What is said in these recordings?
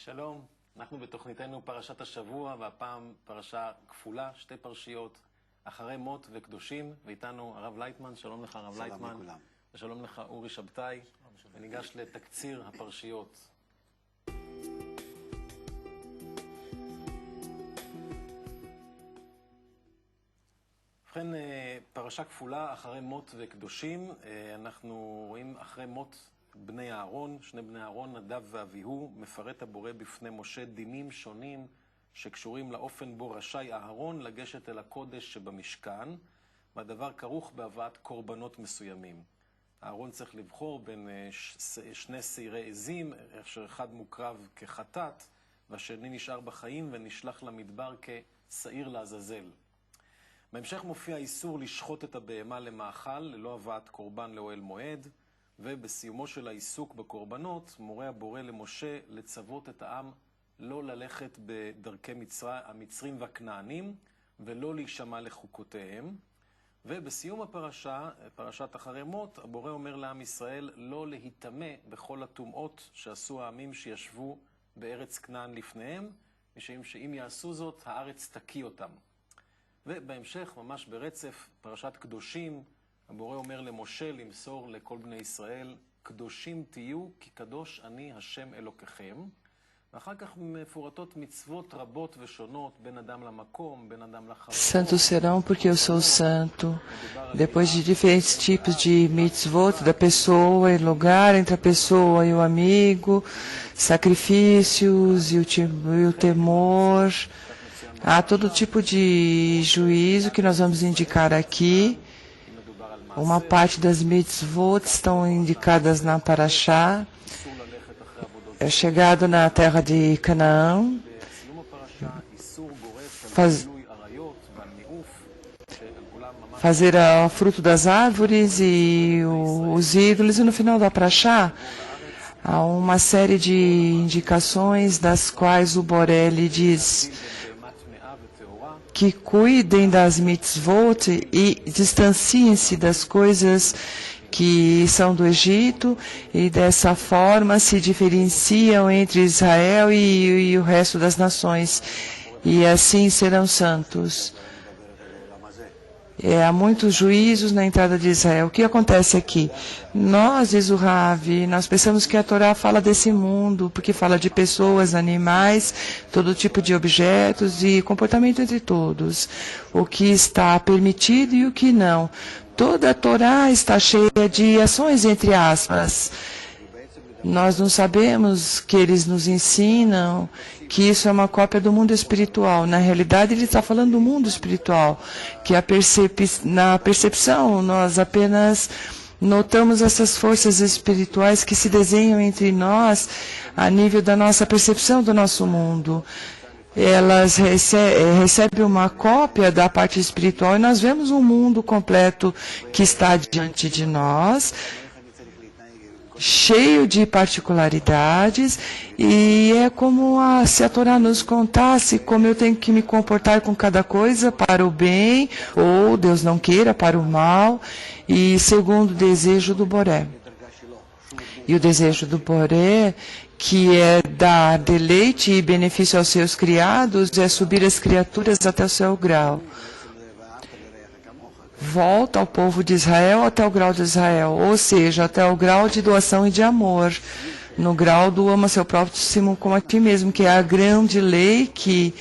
שלום, אנחנו בתוכניתנו פרשת השבוע, והפעם פרשה כפולה, שתי פרשיות, אחרי מות וקדושים, ואיתנו הרב לייטמן. שלום לך הרב לייטמן. שלום לכולם. ושלום לך אורי שבתאי. וניגש לתקציר הפרשיות. ובכן, פרשה כפולה, אחרי מות וקדושים. אנחנו רואים אחרי מות בני אהרון, שני בני אהרון, נדב ואביהו, מפרט הבורא בפני משה דינים שונים שקשורים לאופן בו רשאי אהרון לגשת אל הקודש שבמשכן, והדבר כרוך בהבאת קורבנות מסוימים. אהרון צריך לבחור בין שני שעירי עזים, אשר אחד מוקרב כחטאת, והשני נשאר בחיים ונשלח למדבר כשעיר לעזאזל. בהמשך מופיע איסור לשחוט את הבהמה למאכל, ללא הבאת קורבן לאוהל מועד, ובסיומו של העיסוק בקורבנות, מורה הבורא למשה לצוות את העם לא ללכת בדרכי המצרים והכנענים, ולא להישמע לחוקותיהם. ובסיום הפרשה, פרשת אחרי מות, הבורא אומר לעם ישראל לא להיטמא בכל הטומאות שעשו העמים שישבו בארץ כנען לפניהם, משום שאם יעשו זאת, הארץ תקיא אותם. ובהמשך, ממש ברצף, פרשת קדושים, הבורא אומר למשה למסור לכל בני ישראל, קדושים תהיו, כי קדוש אני השם אלוקיכם. ואחר כך מפורטות מצוות רבות ושונות, בין אדם למקום, בין אדם לחברו. Santos serão porque eu sou santo. Depois de diferentes tipos de mitzvot da pessoa e lugar entre a pessoa e o amigo, sacrifícios e o temor. Há todo tipo de juízo que nós vamos indicar aqui. Uma parte das mitzvot estão indicadas na Parashá. É chegado na terra de Canaã. Fazer o fruto das árvores e os ídolos. E no final da Parashá, há uma série de indicações das quais o Boré lhe diz que cuidem das mitzvot e distanciem-se das coisas que são do Egito, e dessa forma se diferenciam entre Israel e o resto das nações, e assim serão santos. Há muitos juízos na entrada de Israel. O que acontece aqui? Nós, diz o Rav, nós pensamos que a Torá fala desse mundo, porque fala de pessoas, animais, todo tipo de objetos e comportamento entre todos. O que está permitido e o que não. Toda a Torá está cheia de ações, entre aspas. Nós não sabemos que eles nos ensinam que isso é uma cópia do mundo espiritual. Na realidade, ele está falando do mundo espiritual, que na percepção nós apenas notamos essas forças espirituais que se desenham entre nós a nível da nossa percepção do nosso mundo. Elas recebem uma cópia da parte espiritual e nós vemos um mundo completo que está diante de nós, cheio de particularidades, e é como se a Torá nos contasse como eu tenho que me comportar com cada coisa para o bem, ou Deus não queira, para o mal, e segundo o desejo do Boré. E o desejo do Boré, que é dar deleite e benefício aos seus criados, é subir as criaturas até o seu grau. Volta ao povo de Israel até o grau de Israel, ou seja, até o grau de doação e de amor, no grau do ama seu próximo como a ti mesmo, que é a grande lei que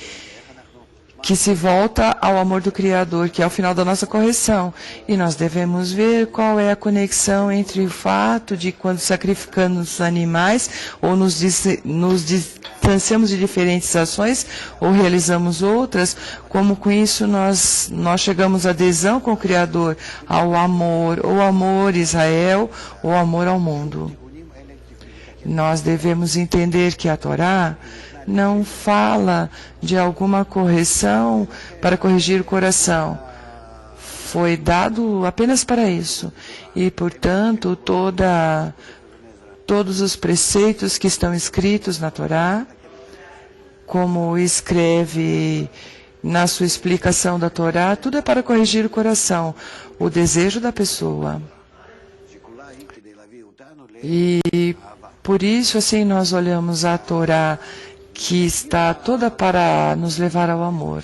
se volta ao amor do Criador, que é o final da nossa correção. E nós devemos ver qual é a conexão entre o fato de quando sacrificamos animais, ou nos distanciamos de diferentes ações, ou realizamos outras, como com isso nós chegamos à adesão com o Criador, ao amor, ou amor Israel, ou amor ao mundo. Nós devemos entender que a Torá não fala de alguma correção para corrigir o coração. Foi dado apenas para isso. E, portanto, todos os preceitos que estão escritos na Torá, como escreve na sua explicação da Torá, tudo é para corrigir o coração, o desejo da pessoa. E por isso, assim, nós olhamos a Torá que está toda para nos levar ao amor.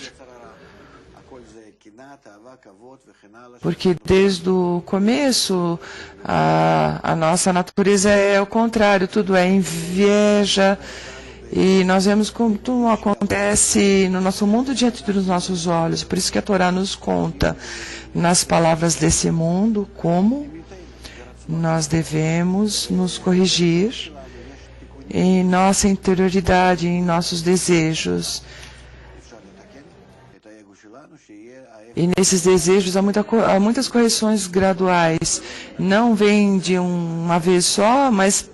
Porque desde o começo, a nossa natureza é o contrário, tudo é inveja, e nós vemos como tudo acontece no nosso mundo diante dos nossos olhos. Por isso que a Torá nos conta, nas palavras desse mundo, como nós devemos nos corrigir em nossa interioridade, em nossos desejos. E nesses desejos há muitas correções graduais. Não vem de uma vez só, mas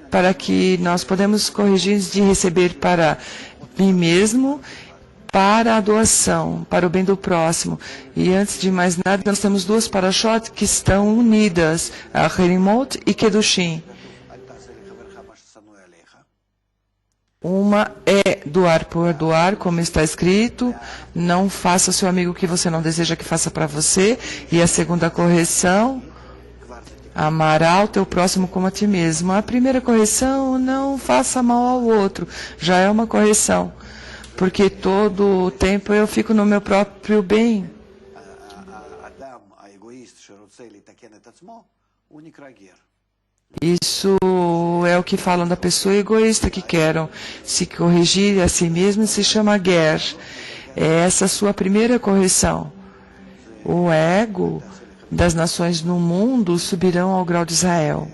para que nós podemos corrigir de receber para mim mesmo, para a doação, para o bem do próximo. E antes de mais nada, nós temos duas parashot que estão unidas, a Harimot e Kedushim. Uma é doar por doar, como está escrito, não faça ao seu amigo o que você não deseja que faça para você. E a segunda correção, amará o teu próximo como a ti mesmo. A primeira correção, não faça mal ao outro, já é uma correção, porque todo o tempo eu fico no meu próprio bem. Isso é o que falam da pessoa egoísta que quer se corrigir a si mesmo e se chama Ger. É essa a sua primeira correção. O ego das nações no mundo subirão ao grau de Israel.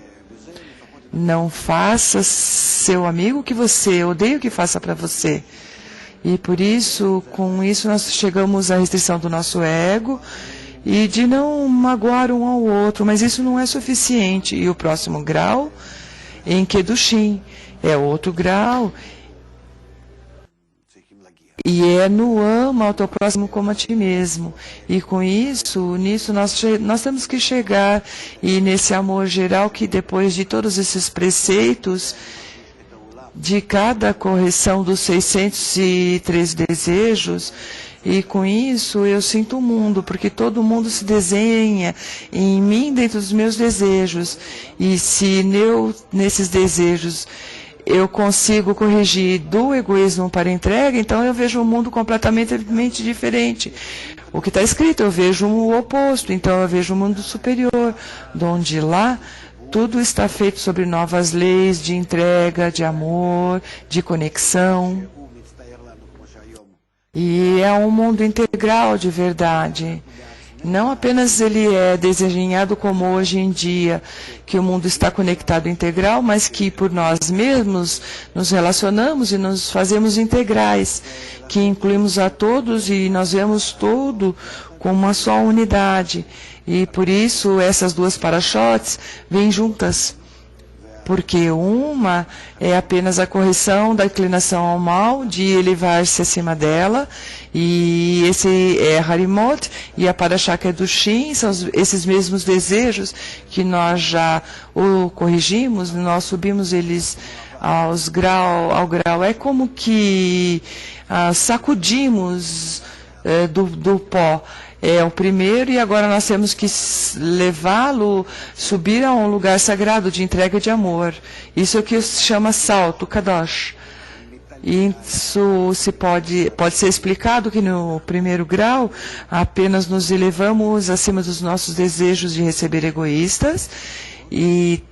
Não faça seu amigo o que você odeia que faça para você. E por isso, com isso, nós chegamos à restrição do nosso ego e de não magoar um ao outro, mas isso não é suficiente. E o próximo grau, em Kedushim, é outro grau, e é no ama ao teu próximo como a ti mesmo. E com isso, nisso nós temos que chegar, e nesse amor geral que depois de todos esses preceitos, de cada correção dos 603 desejos, e com isso eu sinto o mundo, porque todo mundo se desenha em mim dentro dos meus desejos. E se nesses desejos eu consigo corrigir do egoísmo para a entrega, então eu vejo um mundo completamente diferente. O que está escrito, eu vejo o oposto, então eu vejo um mundo superior, onde lá tudo está feito sobre novas leis de entrega, de amor, de conexão. E é um mundo integral de verdade. Não apenas ele é desenhado como hoje em dia, que o mundo está conectado integral, mas que por nós mesmos nos relacionamos e nos fazemos integrais, que incluímos a todos e nós vemos tudo com uma só unidade. E por isso essas duas parashots vêm juntas. Porque uma é apenas a correção da inclinação ao mal, de elevar-se acima dela, e esse é Harimot, e a Parashá Kedushim, são esses mesmos desejos que nós já corrigimos, nós subimos eles ao grau. É como que sacudimos do pó. É o primeiro, e agora nós temos que levá-lo, subir a um lugar sagrado de entrega de amor. Isso é o que se chama salto, Kadosh. E isso pode ser explicado que no primeiro grau apenas nos elevamos acima dos nossos desejos de receber egoístas e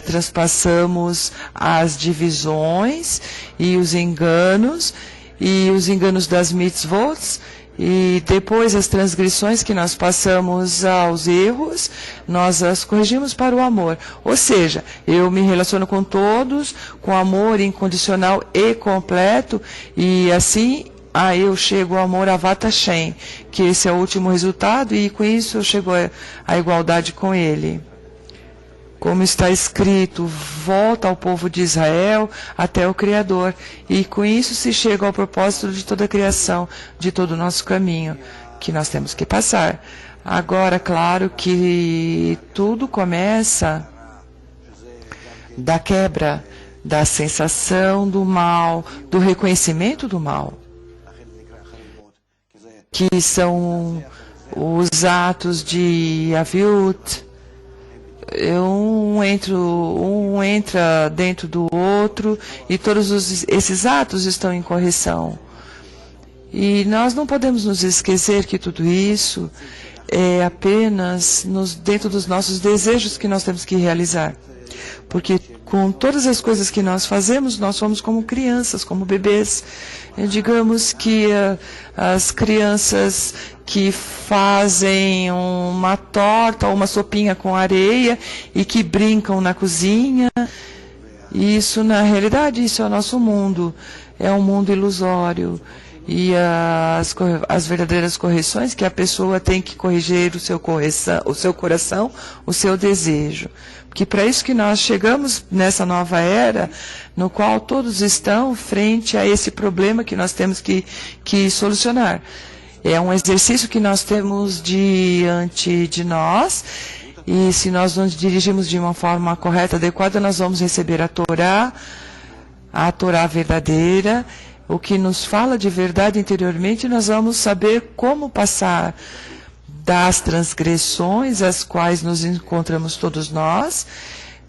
transpassamos as divisões e os enganos das mitzvot. E depois as transgressões que nós passamos aos erros, nós as corrigimos para o amor. Ou seja, eu me relaciono com todos, com amor incondicional e completo, e assim eu chego ao amor Avat Hashem, que esse é o último resultado, e com isso eu chego à igualdade com ele. Como está escrito, volta ao povo de Israel até o Criador. E com isso se chega ao propósito de toda a criação, de todo o nosso caminho, que nós temos que passar. Agora, claro que tudo começa da quebra, da sensação do mal, do reconhecimento do mal, que são os atos de Aviut, um entra dentro do outro e todos esses atos estão em correção. E nós não podemos nos esquecer que tudo isso é apenas dentro dos nossos desejos que nós temos que realizar. Porque com todas as coisas que nós fazemos, nós somos como crianças, como bebês. Digamos que as crianças que fazem uma torta ou uma sopinha com areia e que brincam na cozinha, isso na realidade, isso é o nosso mundo. É um mundo ilusório. E as verdadeiras correções que a pessoa tem que corrigir o seu coração, o seu desejo. Porque para isso que nós chegamos nessa nova era, no qual todos estão frente a esse problema que nós temos que solucionar. É um exercício que nós temos diante de nós, e se nós nos dirigimos de uma forma correta, adequada, nós vamos receber a Torá verdadeira, o que nos fala de verdade interiormente, nós vamos saber como passar das transgressões às quais nos encontramos todos nós,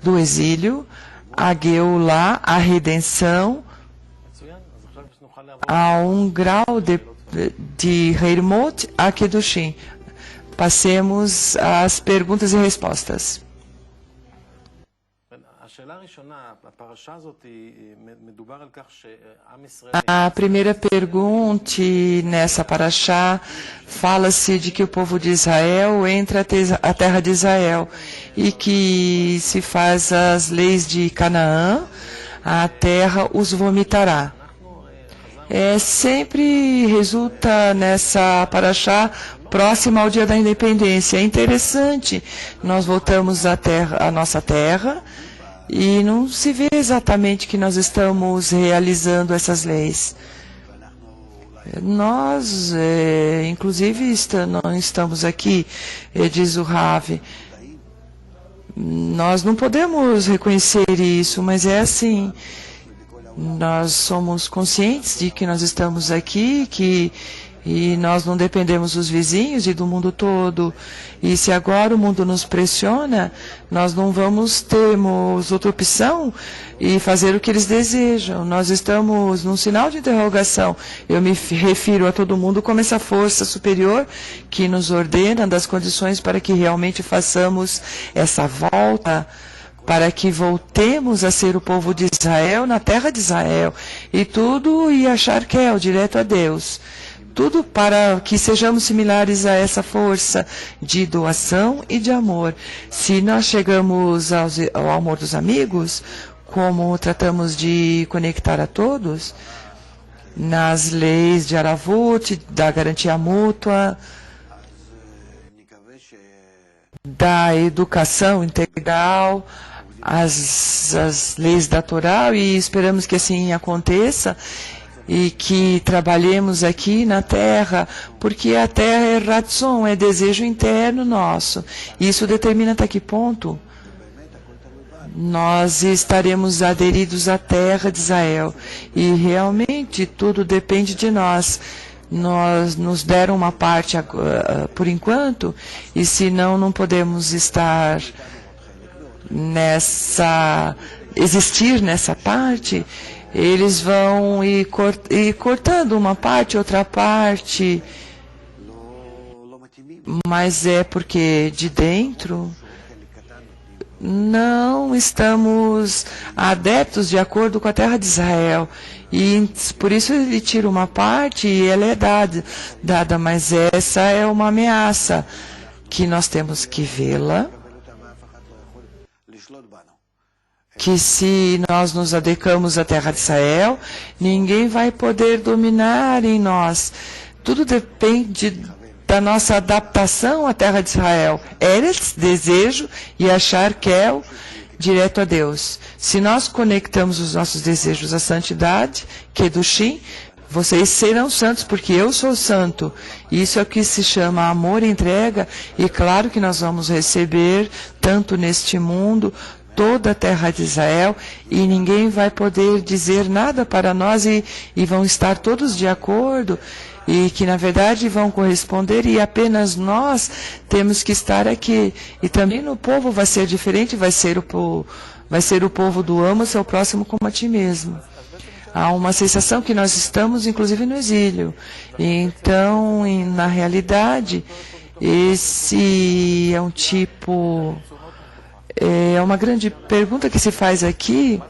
do exílio, a Geulah, a redenção, a um grau de Heirmot a Kedushim. Passemos às perguntas e respostas. A primeira pergunta nessa parashá fala-se de que o povo de Israel entra a terra de Israel e que se faz as leis de Canaã, a terra os vomitará. Sempre resulta nessa parashá próxima ao dia da independência. É interessante, nós voltamos à nossa terra e não se vê exatamente que nós estamos realizando essas leis. Nós, inclusive, não estamos aqui, diz o Rav. Nós não podemos reconhecer isso, mas é assim. Nós somos conscientes de que nós estamos aqui, e nós não dependemos dos vizinhos e do mundo todo. E se agora o mundo nos pressiona, nós não vamos termos outra opção e fazer o que eles desejam. Nós estamos num sinal de interrogação. Eu me refiro a todo mundo como essa força superior que nos ordena das condições para que realmente façamos essa volta, para que voltemos a ser o povo de Israel na terra de Israel. E tudo e achar que é direto a Deus. Tudo para que sejamos similares a essa força de doação e de amor. Se nós chegamos ao amor dos amigos, como tratamos de conectar a todos, nas leis de Aravut, da garantia mútua, da educação integral, as leis da Torá, e esperamos que assim aconteça, e que trabalhemos aqui na terra, porque a terra é ratzon, é desejo interno nosso. Isso determina até que ponto nós estaremos aderidos à terra de Israel. E realmente tudo depende de nós. Nós nos deram uma parte por enquanto, e se não podemos existir nessa parte, eles vão ir cortando uma parte, outra parte, mas é porque de dentro não estamos adeptos de acordo com a terra de Israel. E por isso ele tira uma parte e ela é dada, mas essa é uma ameaça que nós temos que vê-la, que se nós nos adequamos à terra de Israel, ninguém vai poder dominar em nós. Tudo depende da nossa adaptação à terra de Israel. Eretz, desejo, e achar que é direto a Deus. Se nós conectamos os nossos desejos à santidade, Kedushim, vocês serão santos, porque eu sou santo. Isso é o que se chama amor e entrega, e claro que nós vamos receber, tanto neste mundo, toda a terra de Israel, e ninguém vai poder dizer nada para nós, e vão estar todos de acordo. e que, na verdade, vão corresponder, e apenas nós temos que estar aqui. E também no povo vai ser diferente, vai ser o povo do ama o seu próximo como a ti mesmo. Há uma sensação que nós estamos, inclusive, no exílio. Então, na realidade, esse é um tipo... É uma grande pergunta que se faz aqui,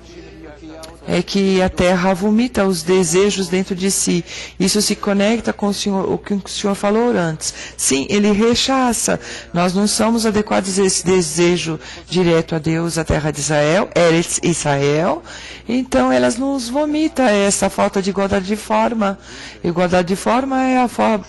é que a Terra vomita os desejos dentro de si. Isso se conecta com o que o senhor falou antes. Sim, ele rechaça. Nós não somos adequados a esse desejo direto a Deus, a Terra de Israel, Eretz Israel. Então, elas nos vomitam essa falta de igualdade de forma. Igualdade de forma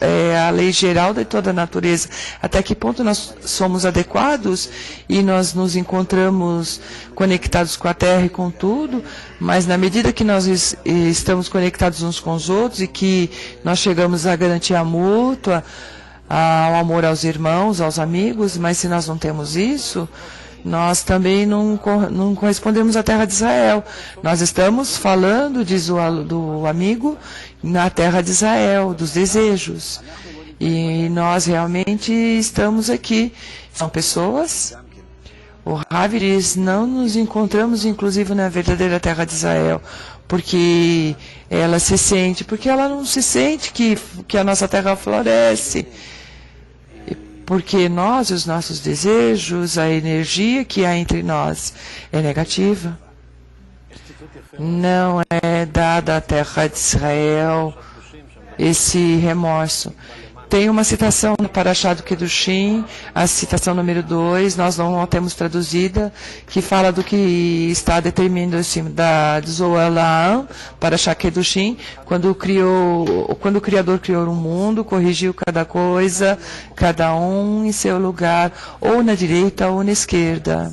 é a lei geral de toda a natureza. Até que ponto nós somos adequados e nós nos encontramos conectados com a Terra e com tudo, mas na medida que nós estamos conectados uns com os outros e que nós chegamos à garantia mútua, ao amor aos irmãos, aos amigos, mas se nós não temos isso, nós também não correspondemos à Terra de Israel. Nós estamos falando, diz do amigo, na Terra de Israel, dos desejos. E nós realmente estamos aqui. São pessoas... O Rav diz, não nos encontramos, inclusive, na verdadeira terra de Israel, porque ela se sente, porque ela não se sente que a nossa terra floresce. Porque nós, os nossos desejos, a energia que há entre nós é negativa. Não é dada à terra de Israel esse remorso. Tem uma citação no Parashá do Kedushim, a citação número 2, nós não a temos traduzida, que fala do que está determinado assim, da Zoalaam, Parashá Kedushim, quando o Criador criou o mundo, corrigiu cada coisa, cada um em seu lugar, ou na direita ou na esquerda,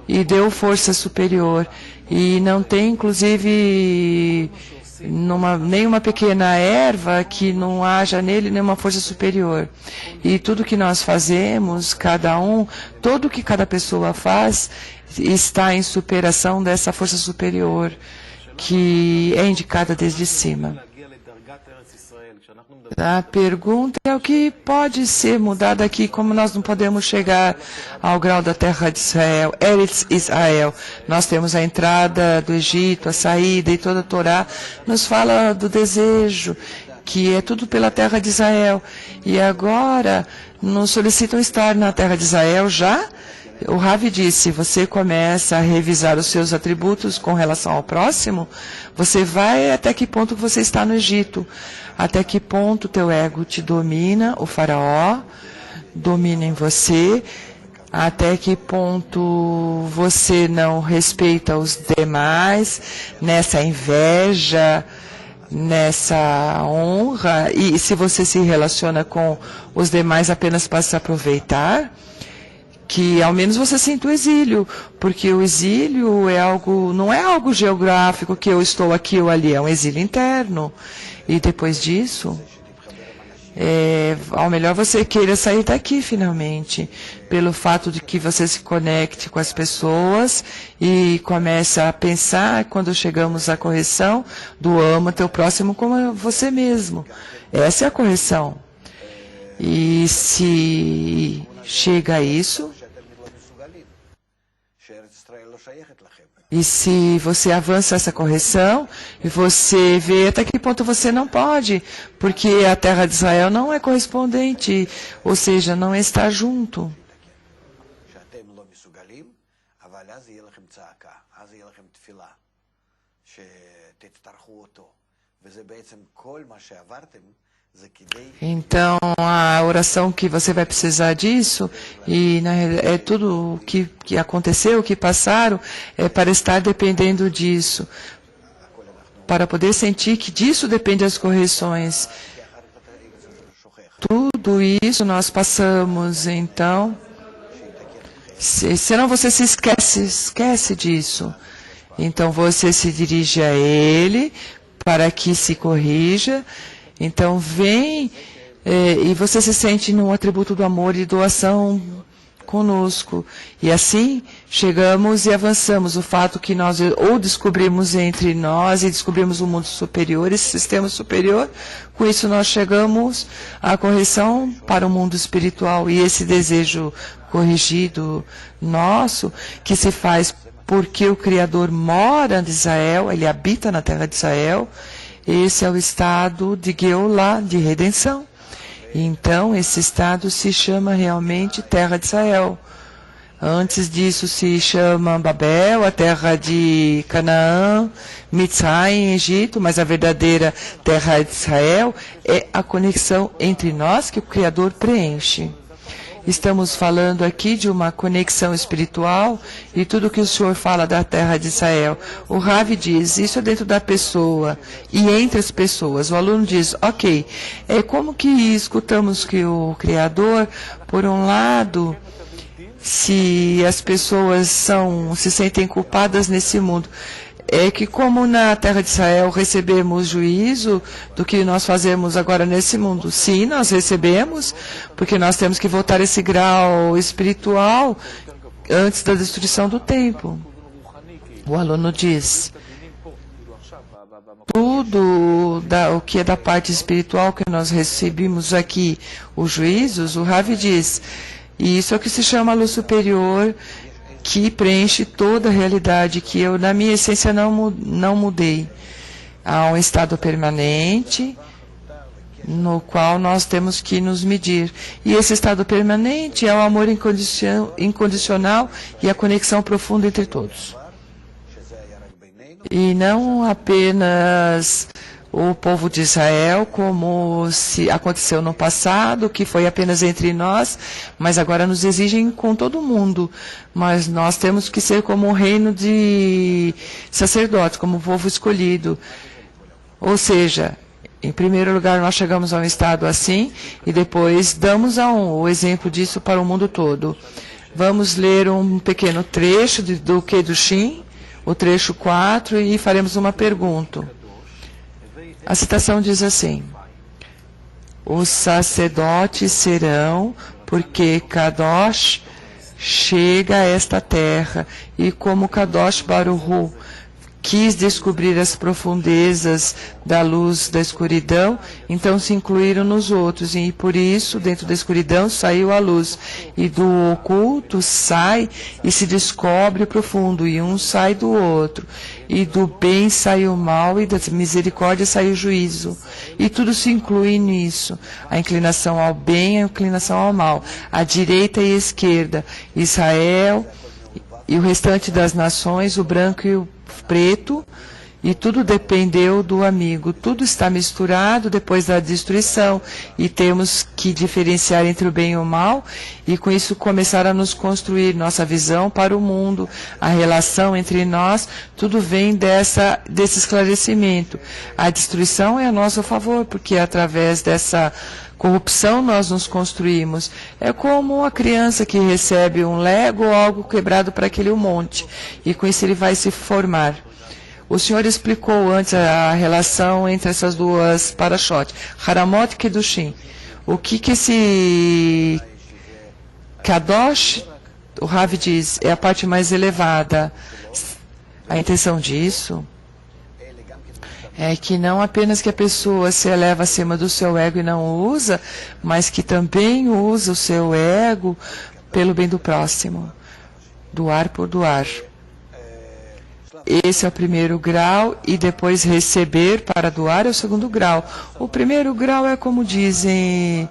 e deu força superior. E não tem, inclusive... nenhuma pequena erva que não haja nele nenhuma força superior. E tudo que nós fazemos, cada um, tudo que cada pessoa faz, está em superação dessa força superior, que é indicada desde cima. A pergunta é o que pode ser mudado aqui, como nós não podemos chegar ao grau da terra de Israel, Eretz Israel. Nós temos a entrada do Egito, a saída, e toda a Torá nos fala do desejo, que é tudo pela terra de Israel. E agora nos solicitam estar na terra de Israel já. O Rav disse, você começa a revisar os seus atributos com relação ao próximo, você vai até que ponto você está no Egito, até que ponto o teu ego te domina, o faraó domina em você, até que ponto você não respeita os demais, nessa inveja, nessa honra, e se você se relaciona com os demais apenas para se aproveitar, que ao menos você sinta o exílio, porque o exílio é algo, não é algo geográfico, que eu estou aqui ou ali, é um exílio interno. E depois disso, ao melhor você queira sair daqui finalmente, pelo fato de que você se conecte com as pessoas e comece a pensar, quando chegamos à correção, do ama teu próximo como você mesmo. Essa é a correção. E se chega a isso, e se você avança essa correção, e você vê até que ponto você não pode, porque a terra de Israel não é correspondente, ou seja, não está junto. Então, a oração que você vai precisar disso, e é tudo o que aconteceu, o que passaram, é para estar dependendo disso, para poder sentir que disso depende as correções. Tudo isso nós passamos, então, senão você se esquece disso. Então, você se dirige a Ele para que se corrija. Então, vem e você se sente num atributo do amor e doação conosco. E assim, chegamos e avançamos. O fato que nós ou descobrimos entre nós e descobrimos um mundo superior, esse sistema superior, com isso nós chegamos à correção para o mundo espiritual. E esse desejo corrigido nosso, que se faz porque o Criador mora em Israel, ele habita na terra de Israel, esse é o estado de Geulah, de redenção. Então, esse estado se chama realmente Terra de Israel. Antes disso se chama Babel, a terra de Canaã, Mitzrayim, Egito, mas a verdadeira Terra de Israel é a conexão entre nós que o Criador preenche. Estamos falando aqui de uma conexão espiritual e tudo que o Senhor fala da terra de Israel. O Rav diz, isso é dentro da pessoa e entre as pessoas. O aluno diz, ok, como que escutamos que o Criador, por um lado, se as pessoas se sentem culpadas nesse mundo, é que como na terra de Israel recebemos juízo do que nós fazemos agora nesse mundo. Sim, nós recebemos, porque nós temos que voltar a esse grau espiritual antes da destruição do templo. O aluno diz, tudo o que é da parte espiritual que nós recebemos aqui, os juízos, o Rav diz, e isso é o que se chama luz superior, que preenche toda a realidade, que eu, na minha essência, não mudei. Há um estado permanente, no qual nós temos que nos medir. E esse estado permanente é o amor incondicional e a conexão profunda entre todos. E não apenas o povo de Israel, como se aconteceu no passado, que foi apenas entre nós, mas agora nos exigem com todo mundo. Mas nós temos que ser como um reino de sacerdotes, como um povo escolhido. Ou seja, em primeiro lugar, nós chegamos a um estado assim, e depois damos o exemplo disso para o mundo todo. Vamos ler um pequeno trecho do Kedushim, o trecho 4, e faremos uma pergunta. A citação diz assim, os sacerdotes serão, porque Kadosh chega a esta terra, e como Kadosh Baruch Hu quis descobrir as profundezas da luz da escuridão, então se incluíram nos outros, e por isso, dentro da escuridão, saiu a luz, e do oculto sai e se descobre o profundo, e um sai do outro, e do bem sai o mal, e da misericórdia sai o juízo, e tudo se inclui nisso, a inclinação ao bem, a inclinação ao mal, a direita e a esquerda, Israel e o restante das nações, o branco e o preto, e tudo dependeu do amigo. Tudo está misturado depois da destruição, e temos que diferenciar entre o bem e o mal, e com isso começar a nos construir nossa visão para o mundo, a relação entre nós, tudo vem desse esclarecimento. A destruição é a nosso favor, porque através dessa corrupção nós nos construímos. É como a criança que recebe um Lego ou algo quebrado para aquele monte, e com isso ele vai se formar. O senhor explicou antes a relação entre essas duas parashotes, Haramot e Kedushim. O que esse Kadosh, o Rav diz, é a parte mais elevada. A intenção disso é que não apenas que a pessoa se eleva acima do seu ego e não o usa, mas que também usa o seu ego pelo bem do próximo. Doar por doar. Esse é o primeiro grau, e depois receber para doar é o segundo grau. O primeiro grau é como dizem,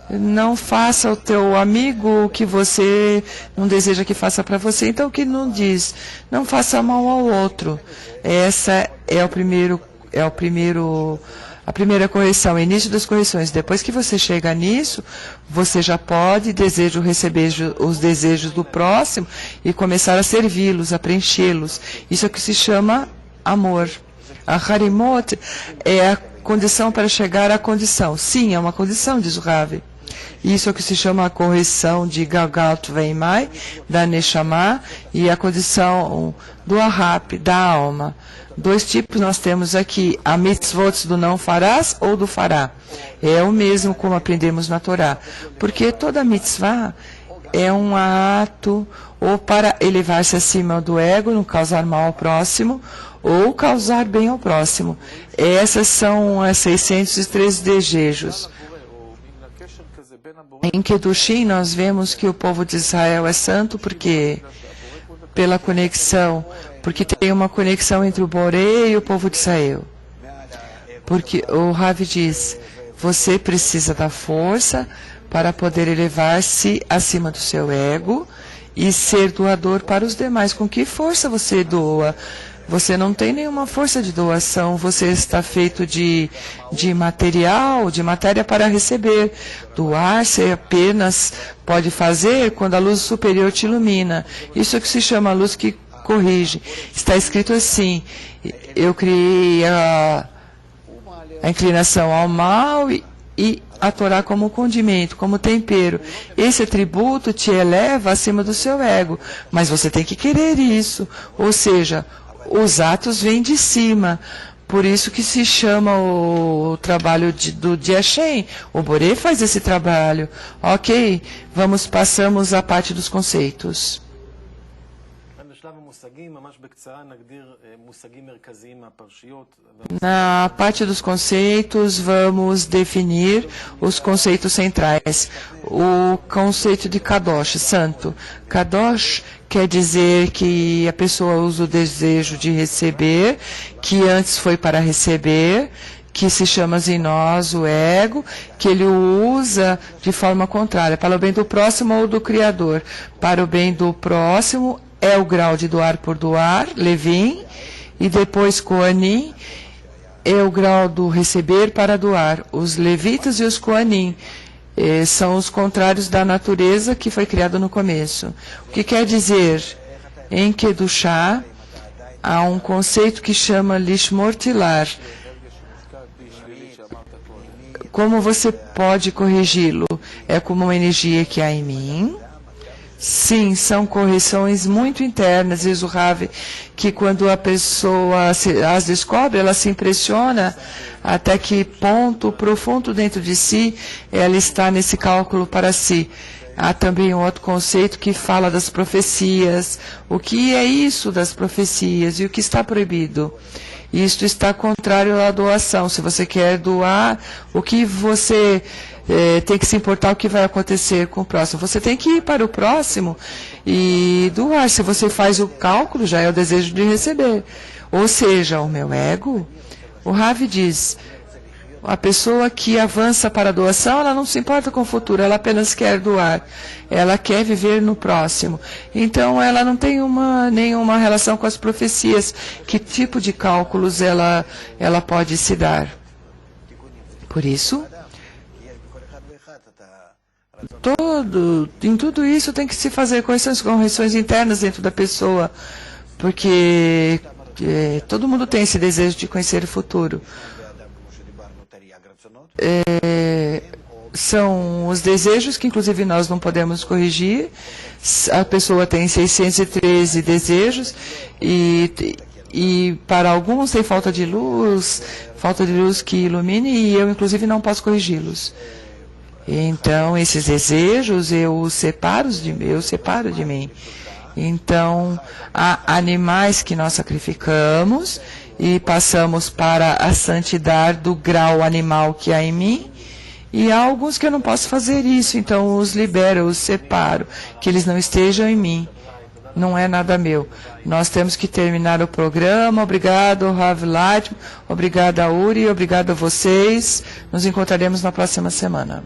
não faça ao teu amigo o que você não deseja que faça para você. Então o que não diz? Não faça mal ao outro. Essa é a primeira correção, o início das correções. Depois que você chega nisso, você já pode receber os desejos do próximo e começar a servi-los, a preenchê-los. Isso é o que se chama amor. A Harimot é a condição para chegar à condição. Sim, é uma condição, diz o Rav. Isso é o que se chama a correção de Galgal Veimai, da Neshama, e a condição do Ahap, da alma. Dois tipos nós temos aqui, a mitzvot do não farás ou do fará. É o mesmo como aprendemos na Torá. Porque toda mitzvah é um ato ou para elevar-se acima do ego, não causar mal ao próximo, ou causar bem ao próximo. Essas são as 613 desejos. Em Kedushim nós vemos que o povo de Israel é santo porque pela conexão, porque tem uma conexão entre o Boré e o povo de Israel. Porque o Rav diz, você precisa da força para poder elevar-se acima do seu ego e ser doador para os demais. Com que força você doa? Você não tem nenhuma força de doação, você está feito de material, de matéria para receber. Doar você apenas pode fazer quando a luz superior te ilumina. Isso é que se chama luz que corrige. Está escrito assim, eu criei a inclinação ao mal e a Torá como condimento, como tempero. Esse atributo te eleva acima do seu ego, mas você tem que querer isso. Ou seja, os atos vêm de cima. Por isso que se chama o trabalho do Hashem. O Boré faz esse trabalho. Ok, passamos à parte dos conceitos. Na parte dos conceitos, vamos definir os conceitos centrais. O conceito de Kadosh, santo. Kadosh quer dizer que a pessoa usa o desejo de receber, que antes foi para receber, que se chama em nós o ego, que ele o usa de forma contrária, para o bem do próximo ou do Criador. Para o bem do próximo é o grau de doar por doar, Levim, e depois Koanim é o grau do receber para doar. Os levitas e os Koanim são os contrários da natureza que foi criada no começo. O que quer dizer? Em Kedushá há um conceito que chama Lishmor Tilar. Como você pode corrigi-lo? É como uma energia que há em mim. Sim, são correções muito internas, diz o Rav, que quando a pessoa as descobre, ela se impressiona até que ponto profundo dentro de si ela está nesse cálculo para si. Há também um outro conceito que fala das profecias. O que é isso das profecias e o que está proibido? Isto está contrário à doação. Se você quer doar, o que você tem que se importar o que vai acontecer com o próximo. Você tem que ir para o próximo e doar. Se você faz o cálculo, já é o desejo de receber. Ou seja, o meu ego, o Rav diz, a pessoa que avança para a doação, ela não se importa com o futuro, ela apenas quer doar. Ela quer viver no próximo. Então, ela não tem nenhuma relação com as profecias. Que tipo de cálculos ela pode se dar? Por isso, em tudo isso tem que se fazer correções internas dentro da pessoa, porque todo mundo tem esse desejo de conhecer o futuro. São os desejos que inclusive nós não podemos corrigir. A pessoa tem 613 desejos e para alguns tem falta de luz que ilumine, e eu inclusive não posso corrigi-los. Então, esses desejos eu separo de mim. Então, há animais que nós sacrificamos e passamos para a santidade do grau animal que há em mim. E há alguns que eu não posso fazer isso, então os libero, os separo, que eles não estejam em mim. Não é nada meu. Nós temos que terminar o programa. Obrigado, Rav Leitman. Obrigada, Uri. Obrigado a vocês. Nos encontraremos na próxima semana.